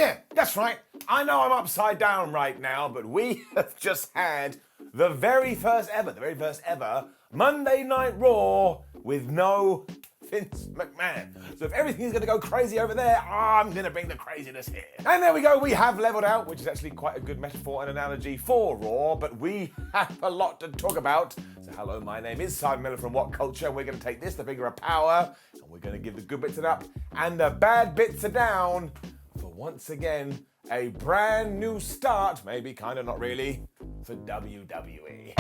Yeah, that's right. I know I'm upside down right now, but we have just had the very first ever Monday Night Raw with no Vince McMahon. So if everything's going to go crazy over there, I'm going to bring the craziness here. And there we go, we have leveled out, which is actually quite a good metaphor and analogy for Raw, but we have a lot to talk about. So hello, my name is Simon Miller from WhatCulture, and we're going to take this, the finger of power, and we're going to give the good bits up and the bad bits are down for once again a brand new start, maybe kind of, not really, for WWE.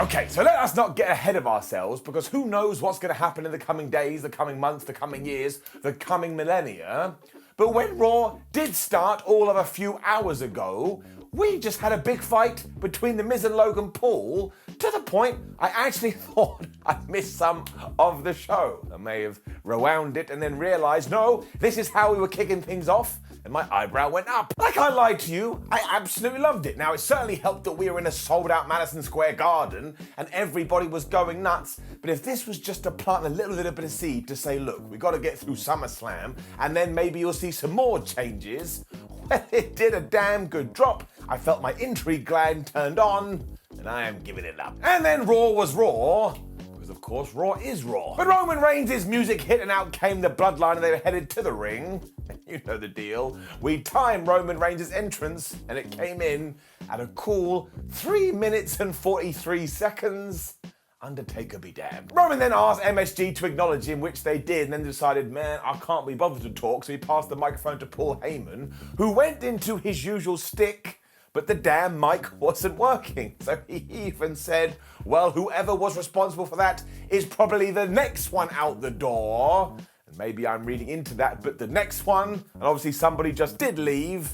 Okay, so let us not get ahead of ourselves, because who knows what's going to happen in the coming days, the coming months, the coming years, the coming millennia. But when Raw did start all of a few hours ago, we just had a big fight between The Miz and Logan Paul, to the point I actually thought I missed some of the show. I may have rewound it and then realised, no, this is how we were kicking things off, and my eyebrow went up. Like I lied to you, I absolutely loved it. Now, it certainly helped that we were in a sold-out Madison Square Garden and everybody was going nuts, but if this was just to plant a little bit of seed to say, look, we got to get through SummerSlam, and then maybe you'll see some more changes, well, it did a damn good drop. I felt my intrigue gland turned on, and I am giving it up. And then Raw was Raw, because of course Raw is Raw. But Roman Reigns' music hit and out came the Bloodline and they were headed to the ring. You know the deal. We timed Roman Reigns' entrance and it came in at a cool 3 minutes and 43 seconds. Undertaker be damned. Roman then asked MSG to acknowledge him, which they did, and then decided, man, I can't be bothered to talk, so he passed the microphone to Paul Heyman, who went into his usual stick, but the damn mic wasn't working. So he even said, well, whoever was responsible for that is probably the next one out the door. And maybe I'm reading into that, but the next one, and obviously somebody just did leave,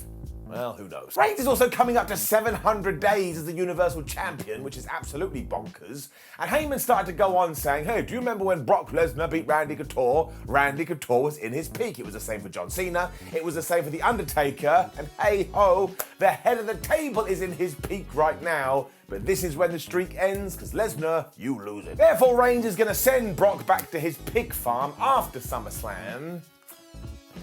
well, who knows. Reigns is also coming up to 700 days as the Universal Champion, which is absolutely bonkers. And Heyman started to go on saying, hey, do you remember when Brock Lesnar beat Randy Couture? Randy Couture was in his peak. It was the same for John Cena. It was the same for The Undertaker. And hey ho, the head of the table is in his peak right now. But this is when the streak ends, because Lesnar, you lose it. Therefore, Reigns is going to send Brock back to his pig farm after SummerSlam.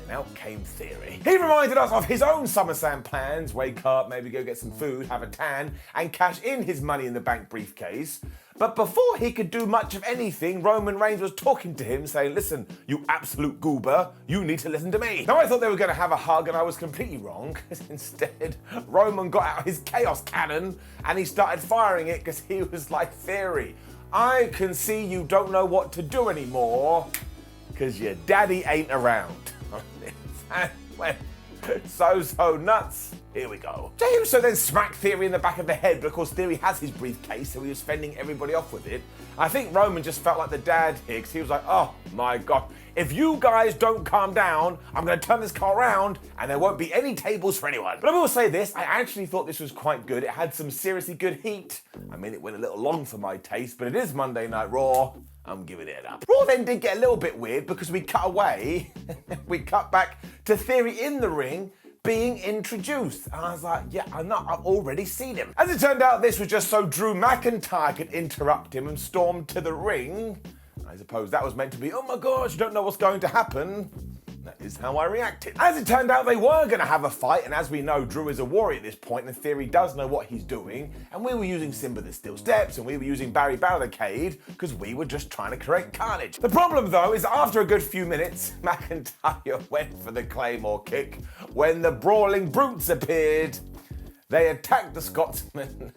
And out came Theory. He reminded us of his own SummerSlam plans: wake up, maybe go get some food, have a tan, and cash in his Money in the Bank briefcase. But before he could do much of anything, Roman Reigns was talking to him, saying, listen, you absolute goober, you need to listen to me. Now, I thought they were going to have a hug, and I was completely wrong, because instead, Roman got out his chaos cannon, and he started firing it, because he was like, Theory, I can see you don't know what to do anymore, because your daddy ain't around. And went so nuts. Here we go. Jey Uso then smacked Theory in the back of the head, but of course Theory has his briefcase, so he was fending everybody off with it. I think Roman just felt like the dad here, because he was like, oh my God, if you guys don't calm down, I'm going to turn this car around and there won't be any tables for anyone. But I will say this, I actually thought this was quite good. It had some seriously good heat. I mean, it went a little long for my taste, but it is Monday Night Raw. I'm giving it up. Raw then did get a little bit weird because we cut away, we cut back to Theory in the ring being introduced. And I was like, yeah, I've already seen him. As it turned out, this was just so Drew McIntyre could interrupt him and storm to the ring. I suppose that was meant to be, oh my gosh, you don't know what's going to happen. That is how I reacted. As it turned out, they were going to have a fight, and as we know, Drew is a warrior at this point, and Theory does know what he's doing, and we were using Simba the Steel Steps, and we were using Barry Barricade, because we were just trying to create carnage. The problem, though, is after a good few minutes, McIntyre went for the Claymore kick. When the Brawling Brutes appeared, they attacked the Scotsman,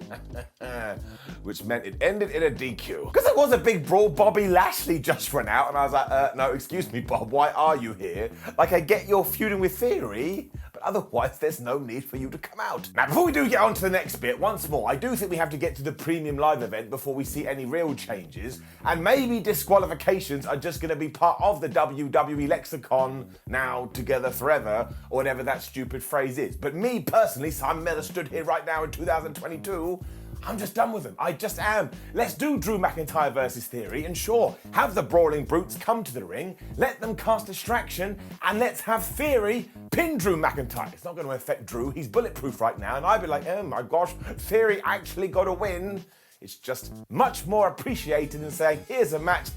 which meant it ended in a DQ. Because there was a big brawl, Bobby Lashley just ran out, and I was like, no, excuse me, Bob, why are you here? Like, I get you're feuding with Theory, but otherwise there's no need for you to come out. Now, before we do get on to the next bit, once more, I do think we have to get to the premium live event before we see any real changes, and maybe disqualifications are just going to be part of the WWE lexicon now, together forever, or whatever that stupid phrase is. But me, personally, Simon Miller stood here right now in 2022, I'm just done with them. I just am. Let's do Drew McIntyre versus Theory, and sure, have the brawling brutes come to the ring, let them cast distraction, and let's have Theory pin Drew McIntyre. It's not going to affect Drew. He's bulletproof right now, and I'd be like, oh my gosh, Theory actually got a win. It's just much more appreciated than saying, here's a match,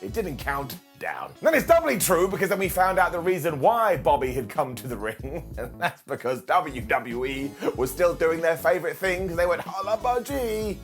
it didn't count, down. Then it's doubly true because then we found out the reason why Bobby had come to the ring, and that's because WWE was still doing their favorite thing, because they went holla budgie,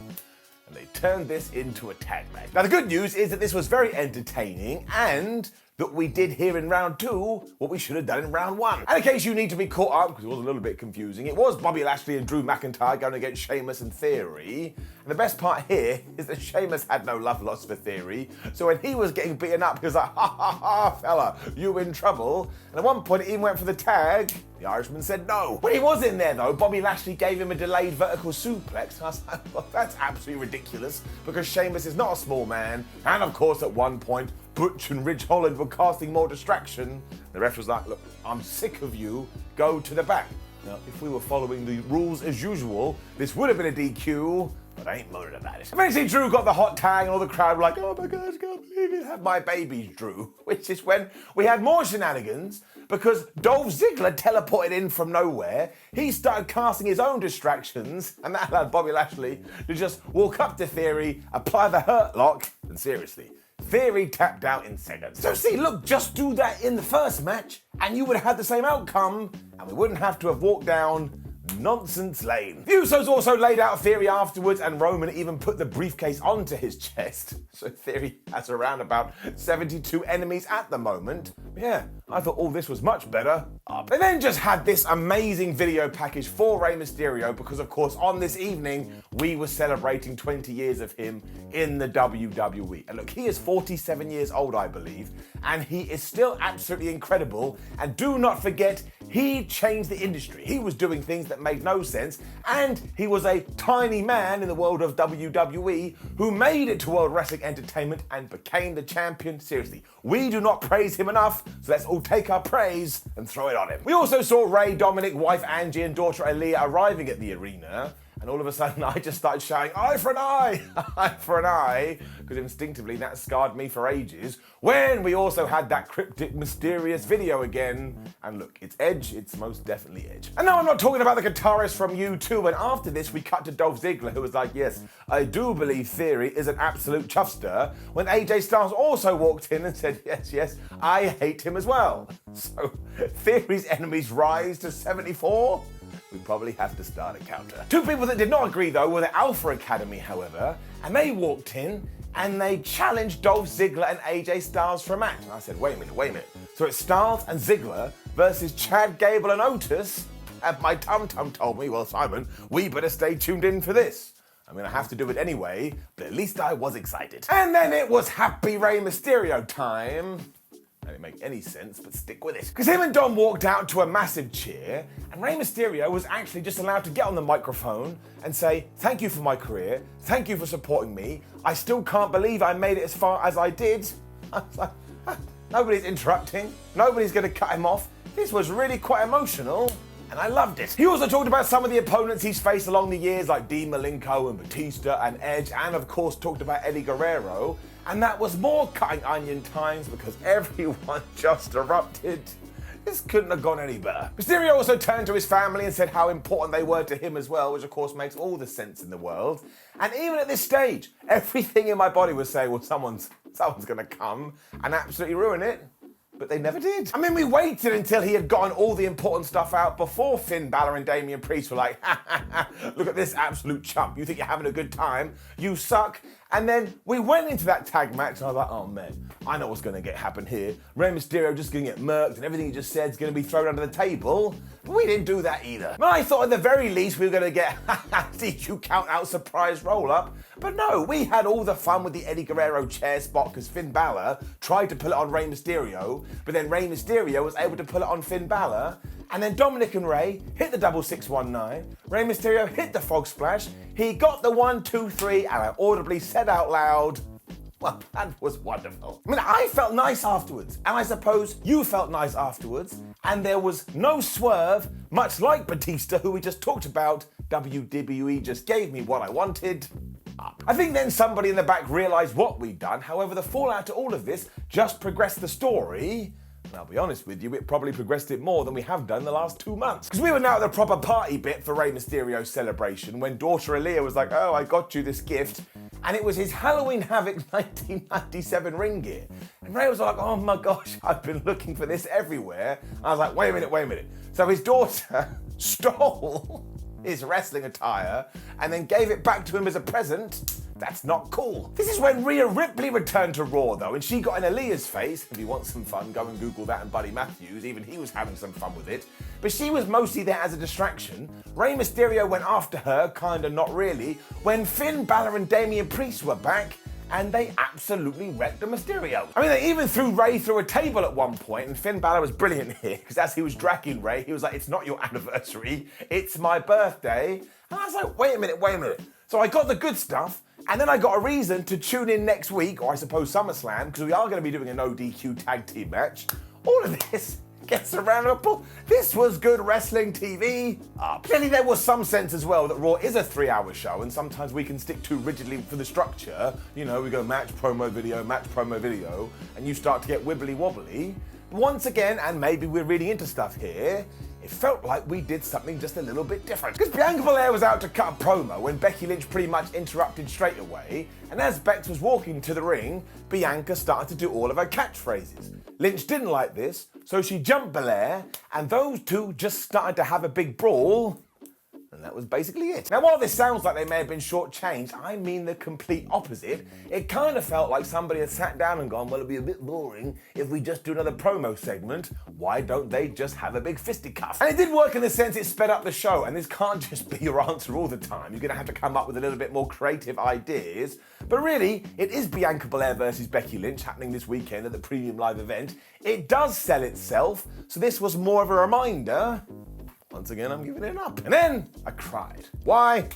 and they turned this into a tag match. Now the good news is that this was very entertaining, and that we did here in round 2 what we should have done in round 1. And in case you need to be caught up, because it was a little bit confusing, it was Bobby Lashley and Drew McIntyre going against Sheamus and Theory. And the best part here is that Sheamus had no love lost for Theory, so when he was getting beaten up, he was like, ha ha ha, fella, you in trouble. And at one point it even went for the tag. The Irishman said no. When he was in there though, Bobby Lashley gave him a delayed vertical suplex. And I was like, well, that's absolutely ridiculous, because Sheamus is not a small man. And of course at one point, Butch and Ridge Holland were casting more distraction. The ref was like, look, I'm sick of you, go to the back. Now, if we were following the rules as usual, this would have been a DQ, but I ain't moaning about it. Eventually Drew got the hot tag and all the crowd were like, oh my gosh, I can't believe it, have my babies, Drew. Which is when we had more shenanigans, because Dolph Ziggler teleported in from nowhere. He started casting his own distractions, and that allowed Bobby Lashley to just walk up to Theory, apply the hurt lock, and seriously, Theory tapped out in seconds. So see, look, just do that in the first match and you would have had the same outcome and we wouldn't have to have walked down nonsense lane. The Usos also laid out Theory afterwards, and Roman even put the briefcase onto his chest. So Theory has around about 72 enemies at the moment. Yeah, I thought all this was much better. They then just had this amazing video package for Rey Mysterio because, of course, on this evening, we were celebrating 20 years of him in the WWE. And look, he is 47 years old, I believe, and he is still absolutely incredible. And do not forget, he changed the industry. He was doing things that made no sense, and he was a tiny man in the world of WWE who made it to World Wrestling Entertainment and became the champion. Seriously, we do not praise him enough, so let's all take our praise and throw it on him. We also saw Rey, Dominik, wife Angie, and daughter Aaliyah arriving at the arena. And all of a sudden, I just started shouting, eye for an eye, eye for an eye, because instinctively that scarred me for ages, when we also had that cryptic, mysterious video again. And look, it's Edge, it's most definitely Edge. And now I'm not talking about the guitarist from U2, and after this, we cut to Dolph Ziggler, who was like, yes, I do believe Theory is an absolute chuffster, when AJ Styles also walked in and said, yes, yes, I hate him as well. So, Theory's enemies rise to 74? We probably have to start a counter. Two people that did not agree though were the Alpha Academy, however, and they walked in and they challenged Dolph Ziggler and AJ Styles for a match. And I said, wait a minute. So it's Styles and Ziggler versus Chad Gable and Otis? And my tum-tum told me, well, Simon, we better stay tuned in for this. I'm gonna have to do it anyway, but at least I was excited. And then it was Happy Rey Mysterio time. That didn't make any sense, but stick with it. Because him and Dom walked out to a massive cheer, and Rey Mysterio was actually just allowed to get on the microphone and say, thank you for my career, thank you for supporting me, I still can't believe I made it as far as I did. I was like, nobody's interrupting, nobody's gonna cut him off. This was really quite emotional, and I loved it. He also talked about some of the opponents he's faced along the years, like Dean Malenko and Batista and Edge, and of course talked about Eddie Guerrero. And that was more cutting onion times because everyone just erupted. This couldn't have gone any better. Mysterio also turned to his family and said how important they were to him as well, which of course makes all the sense in the world. And even at this stage, everything in my body was saying, well, someone's gonna come and absolutely ruin it. But they never did. I mean, we waited until he had gotten all the important stuff out before Finn Balor and Damian Priest were like, look at this absolute chump. You think you're having a good time? You suck. And then we went into that tag match and I was like, oh man, I know what's gonna happen here. Rey Mysterio just gonna get murked and everything he just said is gonna be thrown under the table. But we didn't do that either. But I thought at the very least we were gonna get DQ count out surprise roll up. But no, we had all the fun with the Eddie Guerrero chair spot because Finn Balor tried to pull it on Rey Mysterio, but then Rey Mysterio was able to pull it on Finn Balor. And then Dominik and Rey hit the double 619. Rey Mysterio hit the frog splash. He got the 1, 2, 3, and I audibly said out loud, well, that was wonderful. I mean, I felt nice afterwards, and I suppose you felt nice afterwards, and there was no swerve, much like Batista, who we just talked about, WWE just gave me what I wanted. Up. I think then somebody in the back realised what we'd done. However, the fallout to all of this just progressed the story. And I'll be honest with you, it probably progressed it more than we have done the last 2 months. Because we were now at the proper party bit for Rey Mysterio's celebration when daughter Aaliyah was like, oh, I got you this gift. And it was his Halloween Havoc 1997 ring gear. And Rey was like, oh my gosh, I've been looking for this everywhere. I was like, wait a minute. So his daughter stole his wrestling attire and then gave it back to him as a present. That's not cool. This is when Rhea Ripley returned to Raw though, and she got in Aaliyah's face. If you want some fun, go and Google that and Buddy Matthews. Even he was having some fun with it. But she was mostly there as a distraction. Rey Mysterio went after her, kinda not really, when Finn Balor and Damian Priest were back, and they absolutely wrecked the Mysterios. I mean, they even threw Rey through a table at one point, and Finn Balor was brilliant here, because as he was dragging Rey, he was like, it's not your anniversary, it's my birthday. And I was like, wait a minute. So I got the good stuff, and then I got a reason to tune in next week, or I suppose SummerSlam, because we are going to be doing a no DQ tag team match. All of this gets a round of applause. This was good wrestling TV. Clearly there was some sense as well that Raw is a 3-hour show, and sometimes we can stick too rigidly for the structure. You know, we go match, promo, video, and you start to get wibbly wobbly. But once again, and maybe we're reading into stuff here, it felt like we did something just a little bit different. Because Bianca Belair was out to cut a promo when Becky Lynch pretty much interrupted straight away, and as Bex was walking to the ring, Bianca started to do all of her catchphrases. Lynch didn't like this, so she jumped Belair, and those two just started to have a big brawl, and that was basically it. Now, while this sounds like they may have been shortchanged, I mean the complete opposite. It kind of felt like somebody had sat down and gone, well, it'd be a bit boring if we just do another promo segment. Why don't they just have a big fisticuff? And it did work in the sense it sped up the show, and this can't just be your answer all the time. You're gonna have to come up with a little bit more creative ideas. But really, it is Bianca Belair versus Becky Lynch happening this weekend at the Premium Live event. It does sell itself, so this was more of a reminder. Once again, I'm giving it up. And then I cried. Why?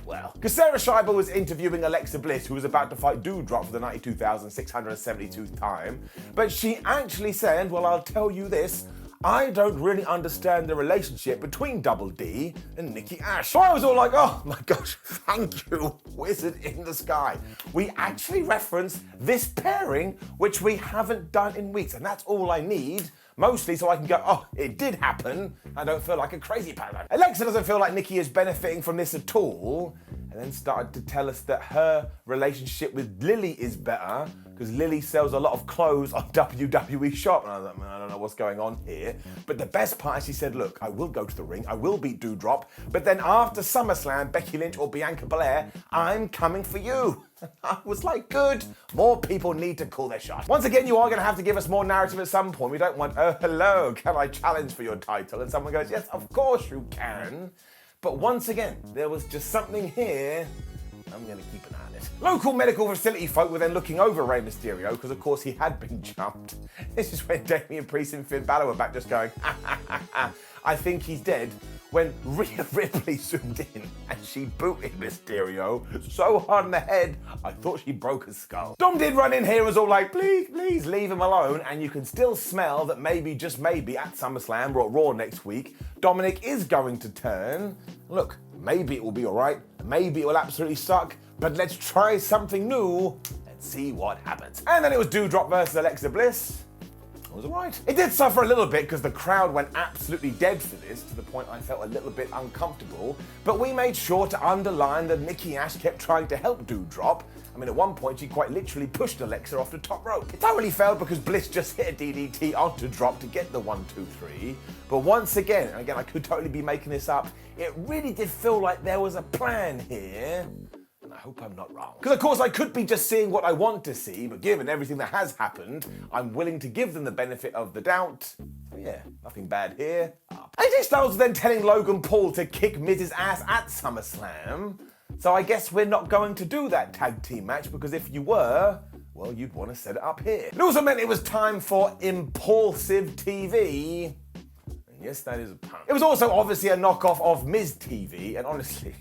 Well, because Sarah Schreiber was interviewing Alexa Bliss, who was about to fight Doudrop for the 92,672th time. But she actually said, well, I'll tell you this, I don't really understand the relationship between Double D and Nikki Ash. So I was all like, oh my gosh, thank you, Wizard in the Sky. We actually reference this pairing, which we haven't done in weeks, and that's all I need. Mostly so I can go, oh, it did happen. I don't feel like a crazy parrot. Alexa doesn't feel like Nikki is benefiting from this at all, and then started to tell us that her relationship with Lily is better because Lily sells a lot of clothes on WWE Shop. And I was like, man, I don't know what's going on here. But the best part is she said, look, I will go to the ring, I will beat Doudrop, but then after SummerSlam, Becky Lynch or Bianca Belair, I'm coming for you. I was like, good. More people need to call their shot. Once again, you are going to have to give us more narrative at some point. We don't want, oh, hello, can I challenge for your title? And someone goes, yes, of course you can. But once again, there was just something here. I'm going to keep an eye on it. Local medical facility folk were then looking over Rey Mysterio because, of course, he had been jumped. This is when Damian Priest and Finn Balor were back just going, ha, ha, ha, ha. I think he's dead, when Rhea Ripley zoomed in and she booted Mysterio so hard in the head, I thought she broke his skull. Dom did run in here and was all like, please leave him alone, and you can still smell that maybe, just maybe, at SummerSlam or at Raw next week, Dominik is going to turn. Look, maybe it will be all right, maybe it will absolutely suck, but let's try something new and see what happens. And then it was Doudrop versus Alexa Bliss. It was alright. It did suffer a little bit because the crowd went absolutely dead for this, to the point I felt a little bit uncomfortable, but we made sure to underline that Nikki Ash kept trying to help Doudrop. I mean, at one point she quite literally pushed Alexa off the top rope. It thoroughly failed because Bliss just hit a DDT onto Drop to get the 1, 2, 3. But once again, and again I could totally be making this up, it really did feel like there was a plan here. I hope I'm not wrong. Because of course I could be just seeing what I want to see, but given everything that has happened, I'm willing to give them the benefit of the doubt. So yeah, nothing bad here. AJ Styles was then telling Logan Paul to kick Miz's ass at SummerSlam. So I guess we're not going to do that tag team match, because if you were, well, you'd want to set it up here. It also meant it was time for Impaulsive TV. And yes, that is a pun. It was also obviously a knockoff of Miz TV, and honestly,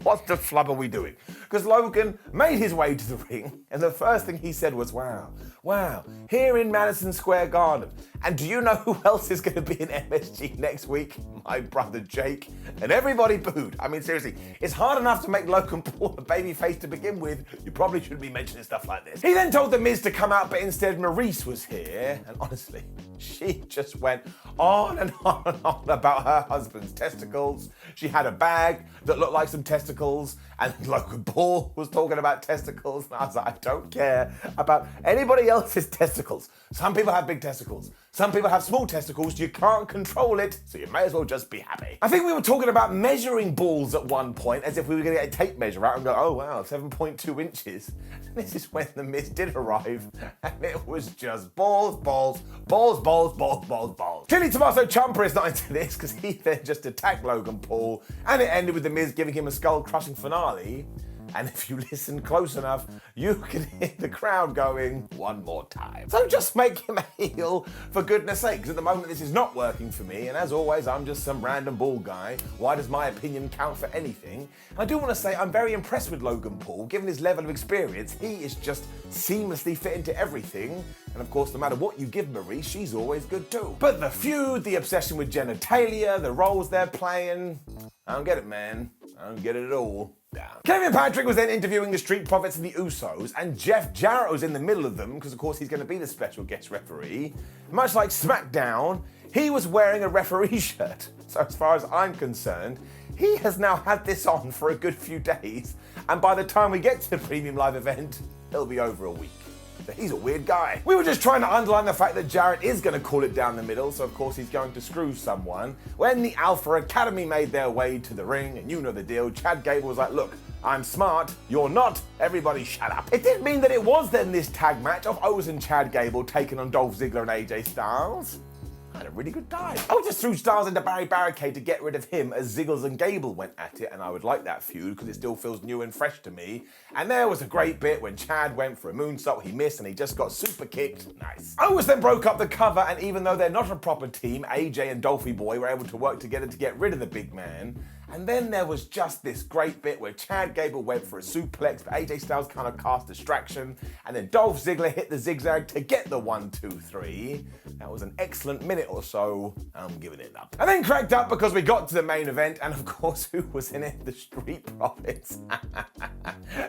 what the flub are we doing? Because Logan made his way to the ring, and the first thing he said was, wow, here in Madison Square Garden. And do you know who else is going to be in MSG next week? My brother Jake. And everybody booed. I mean, seriously, it's hard enough to make Logan Paul a babyface to begin with. You probably shouldn't be mentioning stuff like this. He then told The Miz to come out, but instead Maurice was here. And honestly, she just went on and on and on about her husband's testicles. She had a bag that looked like some testicles, and Logan Paul was talking about testicles. And I was like, I don't care about anybody else's testicles. Some people have big testicles. Some people have small testicles. You can't control it, so you may as well just be happy. I think we were talking about measuring balls at one point, as if we were going to get a tape measure out and go, oh wow, 7.2 inches. This is when The Miz did arrive, and it was just balls. Chili Tommaso Ciampa is not into this, because he then just attacked Logan Paul, and it ended with The Miz giving him a skull-crushing finale. And if you listen close enough, you can hear the crowd going, one more time. So just make him a heel, for goodness sake, because at the moment this is not working for me, and as always, I'm just some random bald guy. Why does my opinion count for anything? And I do want to say I'm very impressed with Logan Paul. Given his level of experience, he is just seamlessly fit into everything. And of course, no matter what you give Marie, she's always good too. But the feud, the obsession with genitalia, the roles they're playing, I don't get it, man. I don't get it at all. Down. Kevin Patrick was then interviewing the Street Profits and the Usos, and Jeff Jarrett was in the middle of them, because of course he's going to be the special guest referee. Much like SmackDown, he was wearing a referee shirt. So as far as I'm concerned, he has now had this on for a good few days, and by the time we get to the Premium Live event, it'll be over a week. He's a weird guy. We were just trying to underline the fact that Jarrett is going to call it down the middle, so of course he's going to screw someone. When the Alpha Academy made their way to the ring, and you know the deal, Chad Gable was like, look, I'm smart, you're not, everybody shut up. It did mean that it was then this tag match of Owens and Chad Gable taking on Dolph Ziggler and AJ Styles. I had a really good time. I just threw Styles into Barry Barricade to get rid of him as Ziggles and Gable went at it, and I would like that feud because it still feels new and fresh to me. And there was a great bit when Chad went for a moonsault, he missed, and he just got super kicked. Nice. Owens then broke up the cover, and even though they're not a proper team, AJ and Dolphy Boy were able to work together to get rid of the big man. And then there was just this great bit where Chad Gable went for a suplex, but AJ Styles kind of cast distraction, and then Dolph Ziggler hit the zigzag to get the 1, 2, 3. That was an excellent minute or so. I'm giving it up. And then cracked up because we got to the main event, and of course, who was in it? The Street Profits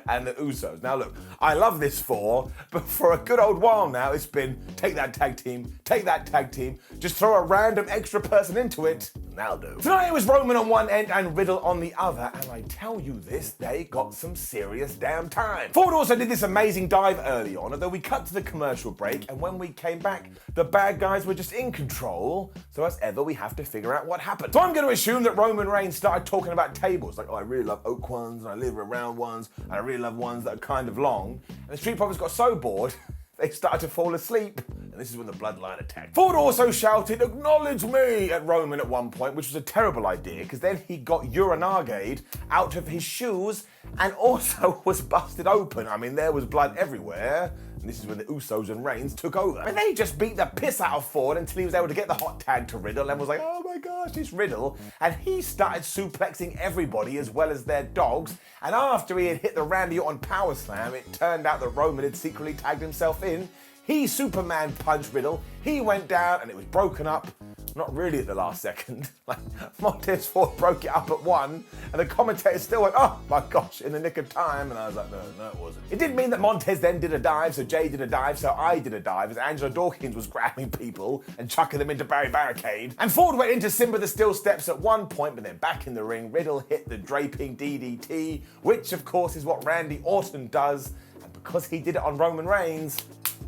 and the Usos. Now look, I love this but for a good old while now, it's been take that tag team, just throw a random extra person into it, and that'll do. Tonight it was Roman on one end and Riddle on the other, and I tell you this, they got some serious damn time. Ford also did this amazing dive early on, although we cut to the commercial break, and when we came back, the bad guys were just in control, so as ever, we have to figure out what happened. So I'm going to assume that Roman Reigns started talking about tables, like, oh, I really love oak ones, and I live around ones, and I really love ones that are kind of long, and the Street Profits got so bored, they started to fall asleep, and this is when the Bloodline attacked. Ford also shouted, acknowledge me, at Roman at one point, which was a terrible idea, because then he got urinaged out of his shoes, and also was busted open. I mean, there was blood everywhere, and this is when the Usos and Reigns took over. And they just beat the piss out of Ford until he was able to get the hot tag to Riddle, and was like, oh my gosh, it's Riddle, and he started suplexing everybody as well as their dogs, and after he had hit the Randy Orton power slam, it turned out that Roman had secretly tagged himself in. He Superman punched Riddle, he went down, and it was broken up. Not really at the last second. Like, Montez Ford broke it up at 1, and the commentator still went, oh my gosh, in the nick of time. And I was like, no, it wasn't. It did mean that Montez then did a dive, so Jay did a dive, so I did a dive, as Angela Dawkins was grabbing people and chucking them into Barry Barricade. And Ford went into Simba the Steel Steps at one point, but then back in the ring, Riddle hit the draping DDT, which of course is what Randy Orton does, and because he did it on Roman Reigns,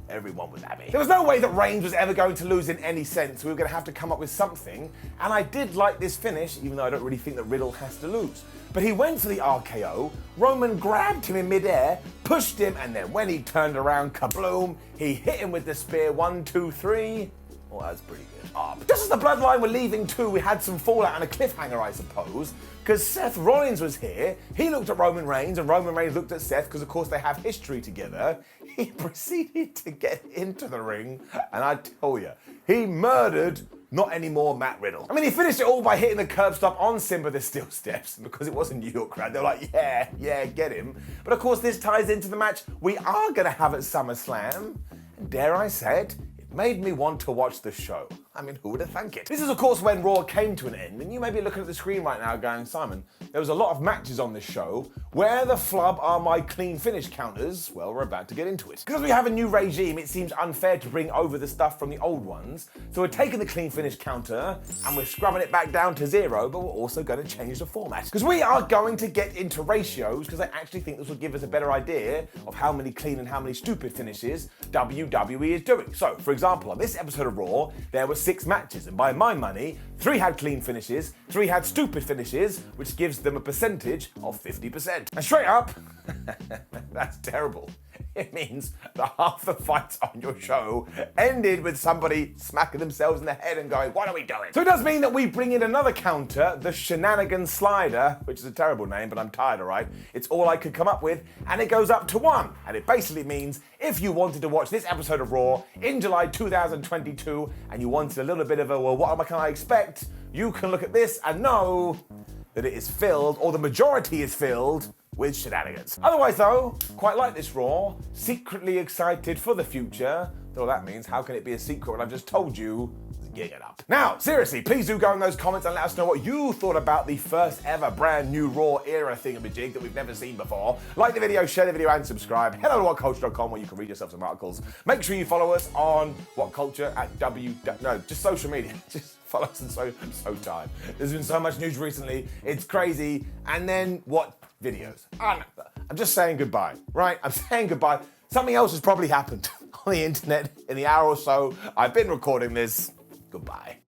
everyone was happy. There was no way that Reigns was ever going to lose in any sense. We were going to have to come up with something. And I did like this finish, even though I don't really think that Riddle has to lose. But he went for the RKO, Roman grabbed him in midair, pushed him, and then when he turned around, kabloom, he hit him with the spear, 1, 2, 3. Oh, that's pretty good. Just as the Bloodline were leaving too, we had some fallout and a cliffhanger, I suppose, because Seth Rollins was here. He looked at Roman Reigns, and Roman Reigns looked at Seth, because of course they have history together. He proceeded to get into the ring, and I tell you, he murdered not anymore Matt Riddle. I mean, he finished it all by hitting the curb stop on Simba the Steel Steps, because it was a New York crowd. They're like, yeah, get him. But of course, this ties into the match we are gonna have at SummerSlam. And dare I say it, it made me want to watch the show. I mean, who would have thunk it? This is, of course, when Raw came to an end, and you may be looking at the screen right now going, Simon, there was a lot of matches on this show. Where the flub are my clean finish counters? Well, we're about to get into it. Because we have a new regime, it seems unfair to bring over the stuff from the old ones. So we're taking the clean finish counter, and we're scrubbing it back down to 0, but we're also going to change the format. Because we are going to get into ratios, because I actually think this will give us a better idea of how many clean and how many stupid finishes WWE is doing. So, for example, on this episode of Raw, there were 6 matches, and by my money, 3 had clean finishes, 3 had stupid finishes, which gives them a percentage of 50%. And straight up, that's terrible. It means that half the fights on your show ended with somebody smacking themselves in the head and going, what are we doing? So it does mean that we bring in another counter, the Shenanigan Slider, which is a terrible name, but I'm tired, all right? It's all I could come up with, and it goes up to 1. And it basically means if you wanted to watch this episode of Raw in July 2022, and you wanted a little bit of a, well, what can I expect? You can look at this and know that it is filled, or the majority is filled, with shenanigans. Otherwise though, quite like this Raw, secretly excited for the future. All that means, how can it be a secret when I've just told you? Get it up. Now, seriously, please do go in those comments and let us know what you thought about the first ever brand new Raw era thingamajig that we've never seen before. Like the video, share the video, and subscribe. Head over to WhatCulture.com where you can read yourself some articles. Make sure you follow us on WhatCulture at just social media. Just follow us, and I'm so tired. There's been so much news recently. It's crazy. And then what videos? I'm just saying goodbye, right? I'm saying goodbye. Something else has probably happened on the internet in the hour or so I've been recording this. Goodbye.